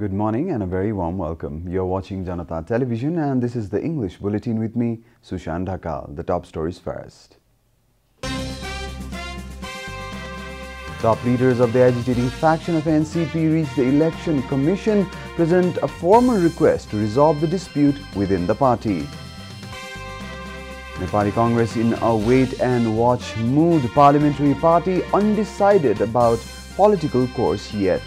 Good morning and a very warm welcome. You're watching Janata Television and this is the English Bulletin with me, Sushan Dhakal. The top stories first. Top leaders of the agitating faction of NCP reached the Election Commission, present a formal request to resolve the dispute within the party. Nepali Congress in a wait-and-watch mood. Parliamentary party undecided about political course yet.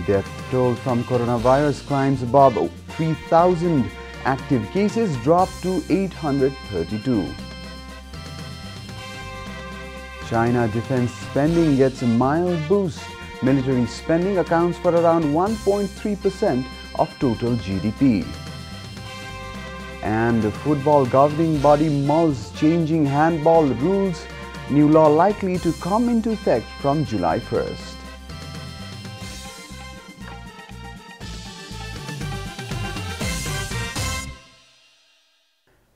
Death toll from coronavirus climbs above 3,000. Active cases drop to 832. China defense spending gets a mild boost. Military spending accounts for around 1.3% of total GDP. And the football governing body mulls changing handball rules. New law likely to come into effect from July 1st.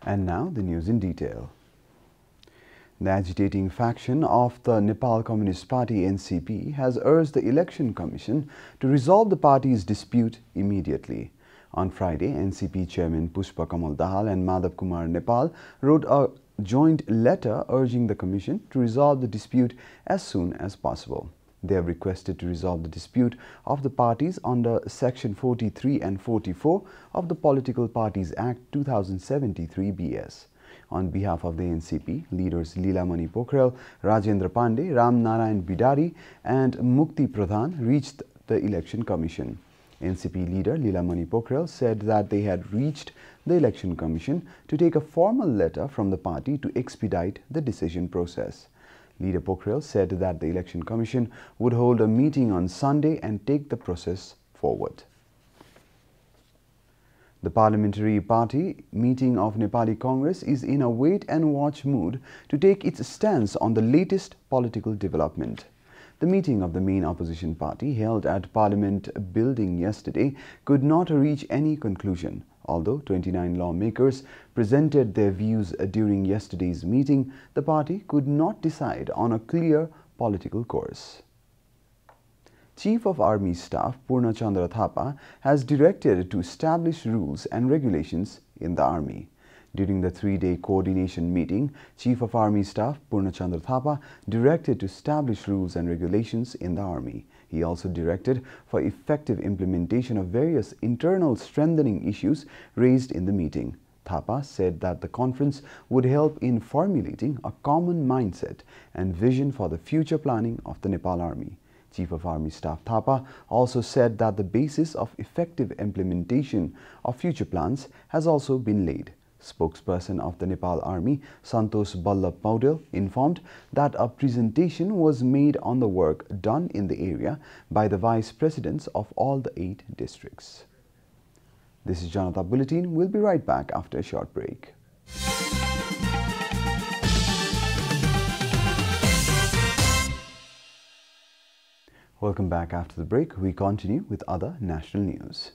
And now the news in detail. The agitating faction of the Nepal Communist Party NCP has urged the Election Commission to resolve the party's dispute immediately. On Friday, NCP Chairman Pushpa Kamal Dahal and Madhav Kumar Nepal wrote a joint letter urging the Commission to resolve the dispute as soon as possible. They have requested to resolve the dispute of the parties under Section 43 and 44 of the Political Parties Act 2073 BS. On behalf of the NCP, leaders Leelamani Pokhrel, Rajendra Pandey, Ram Narayan Bidari and Mukti Pradhan reached the Election Commission. NCP leader Leelamani Pokhrel said that they had reached the Election Commission to take a formal letter from the party to expedite the decision process. Leader Pokhrel said that the Election Commission would hold a meeting on Sunday and take the process forward. The parliamentary party meeting of Nepali Congress is in a wait-and-watch mood to take its stance on the latest political development. The meeting of the main opposition party held at Parliament building yesterday could not reach any conclusion. Although 29 lawmakers presented their views during yesterday's meeting, the party could not decide on a clear political course. Chief of Army Staff Purna Chandra Thapa has directed to establish rules and regulations in the Army. During the three-day coordination meeting, Chief of Army Staff Purna Chandra Thapa directed to establish rules and regulations in the Army. He also directed for effective implementation of various internal strengthening issues raised in the meeting. Thapa said that the conference would help in formulating a common mindset and vision for the future planning of the Nepal Army. Chief of Army Staff Thapa also said that the basis of effective implementation of future plans has also been laid. Spokesperson of the Nepal Army, Santosh Ballabh Paudel, informed that a presentation was made on the work done in the area by the vice presidents of all the 8 districts. This is Janata Bulletin. We'll be right back after a short break. Welcome back after the break. We continue with other national news.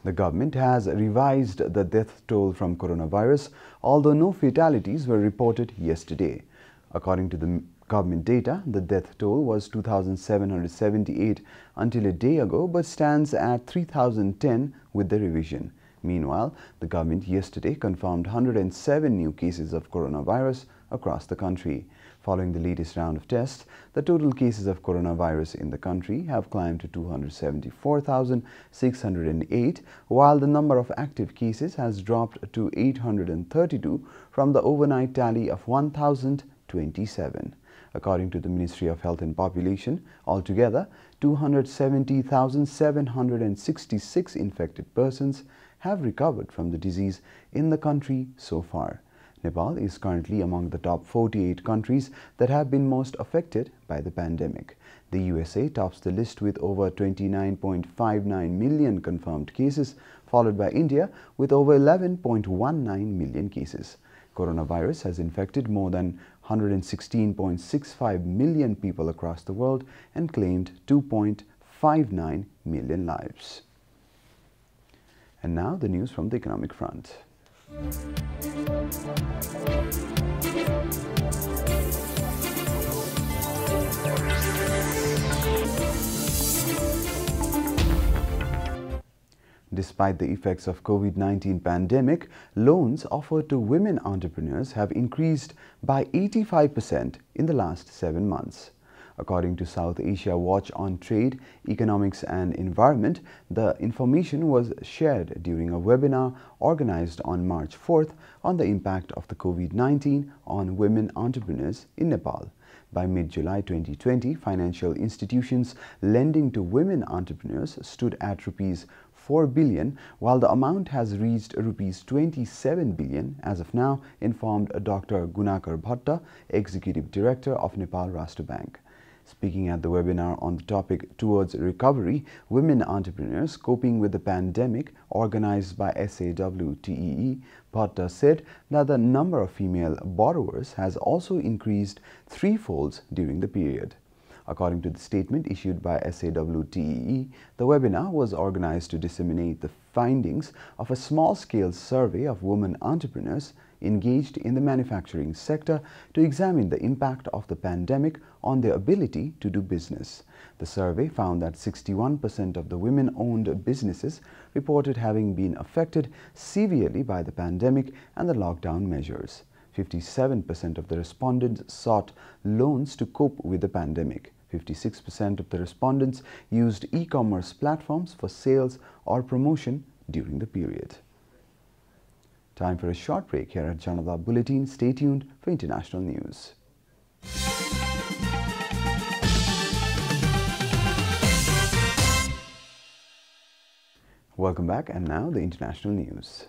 The government has revised the death toll from coronavirus, although no fatalities were reported yesterday. According to the government data, the death toll was 2,778 until a day ago, but stands at 3,010 with the revision. Meanwhile, the government yesterday confirmed 107 new cases of coronavirus across the country. Following the latest round of tests, the total cases of coronavirus in the country have climbed to 274,608, while the number of active cases has dropped to 832 from the overnight tally of 1,027. According to the Ministry of Health and Population, altogether 270,766 infected persons have recovered from the disease in the country so far. Nepal is currently among the top 48 countries that have been most affected by the pandemic. The USA tops the list with over 29.59 million confirmed cases, followed by India with over 11.19 million cases. Coronavirus has infected more than 116.65 million people across the world and claimed 2.59 million lives. And now the news from the economic front. Despite the effects of COVID-19 pandemic, loans offered to women entrepreneurs have increased by 85% in the last 7 months. According to South Asia Watch on Trade, Economics and Environment, the information was shared during a webinar organized on March 4th on the impact of the COVID-19 on women entrepreneurs in Nepal. By mid-July 2020, financial institutions lending to women entrepreneurs stood at rupees 4 billion, while the amount has reached rupees 27 billion as of now, informed Dr. Gunakar Bhatta, Executive Director of Nepal Rashtra Bank. Speaking at the webinar on the topic Towards Recovery, Women Entrepreneurs Coping with the Pandemic, organized by SAWTEE, Bhatta said that the number of female borrowers has also increased threefold during the period. According to the statement issued by SAWTEE, the webinar was organized to disseminate the findings of a small-scale survey of women entrepreneurs engaged in the manufacturing sector to examine the impact of the pandemic on their ability to do business. The survey found that 61% of the women-owned businesses reported having been affected severely by the pandemic and the lockdown measures. 57% of the respondents sought loans to cope with the pandemic. 56% of the respondents used e-commerce platforms for sales or promotion during the period. Time for a short break here at Janata Bulletin. Stay tuned for international news. Welcome back, and now the international news.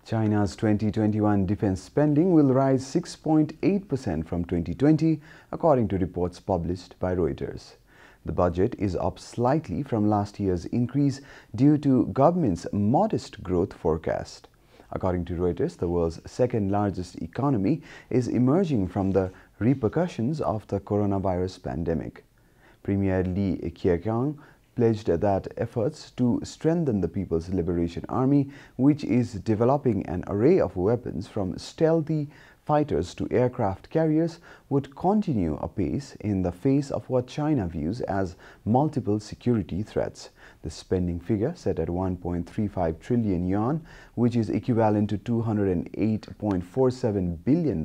China's 2021 defense spending will rise 6.8% from 2020, according to reports published by Reuters. The budget is up slightly from last year's increase due to government's modest growth forecast. According to Reuters, the world's second-largest economy is emerging from the repercussions of the coronavirus pandemic. Premier Li Keqiang pledged that efforts to strengthen the People's Liberation Army, which is developing an array of weapons from stealthy fighters to aircraft carriers, would continue apace in the face of what China views as multiple security threats. The spending figure, set at 1.35 trillion yuan, which is equivalent to $208.47 billion,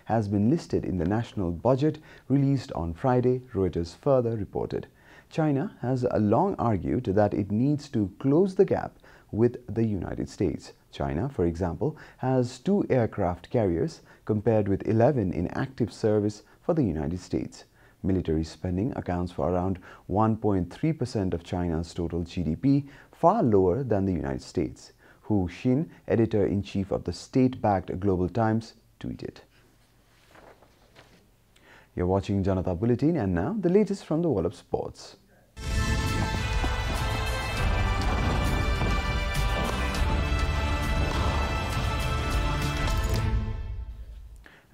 has been listed in the national budget released on Friday, Reuters further reported. China has long argued that it needs to close the gap with the United States. China, for example, has 2 aircraft carriers compared with 11 in active service for the United States. Military spending accounts for around 1.3% of China's total GDP, far lower than the United States. Hu Xin, editor-in-chief of the state-backed Global Times, tweeted. You're watching Janata Bulletin, and now the latest from the world of sports.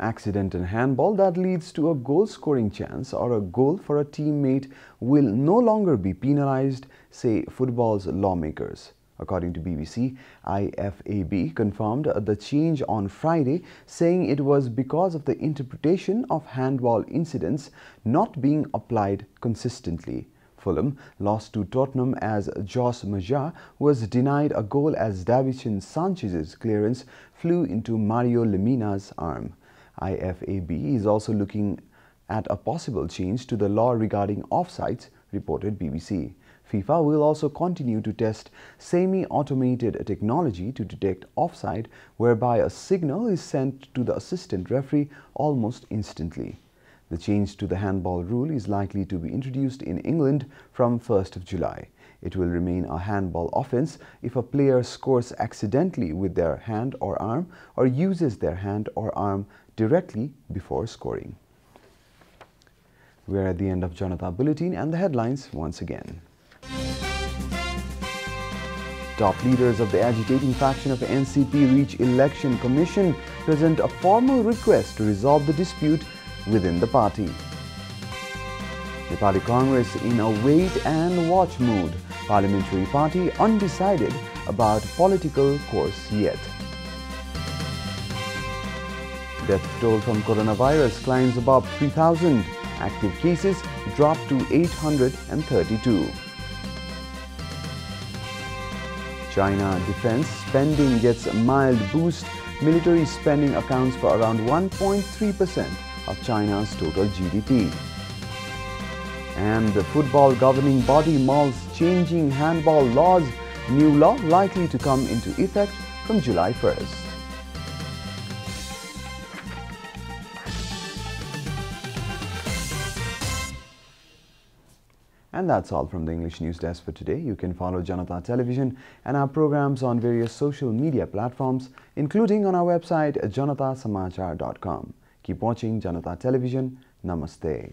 Accident in handball that leads to a goal-scoring chance or a goal for a teammate will no longer be penalized, say football's lawmakers. According to BBC, IFAB confirmed the change on Friday, saying it was because of the interpretation of handball incidents not being applied consistently. Fulham lost to Tottenham as Jos Maja was denied a goal as Davinson Sanchez's clearance flew into Mario Lemina's arm. IFAB is also looking at a possible change to the law regarding offsides, reported BBC. FIFA will also continue to test semi-automated technology to detect offside, whereby a signal is sent to the assistant referee almost instantly. The change to the handball rule is likely to be introduced in England from 1st of July. It will remain a handball offence if a player scores accidentally with their hand or arm or uses their hand or arm directly before scoring. We're at the end of Janata Bulletin, and the headlines once again. Top leaders of the agitating faction of NCP reach Election Commission, present a formal request to resolve the dispute within the party. Nepali Congress in a wait-and-watch mood. Parliamentary party undecided about political course yet. Death toll from coronavirus climbs above 3,000. Active cases drop to 832. China defense spending gets a mild boost. Military spending accounts for around 1.3% of China's total GDP. And the football governing body mulls changing handball laws. New law likely to come into effect from July 1st. And that's all from the English News Desk for today. You can follow Janata Television and our programs on various social media platforms, including on our website, janatasamachar.com. Keep watching Janata Television. Namaste.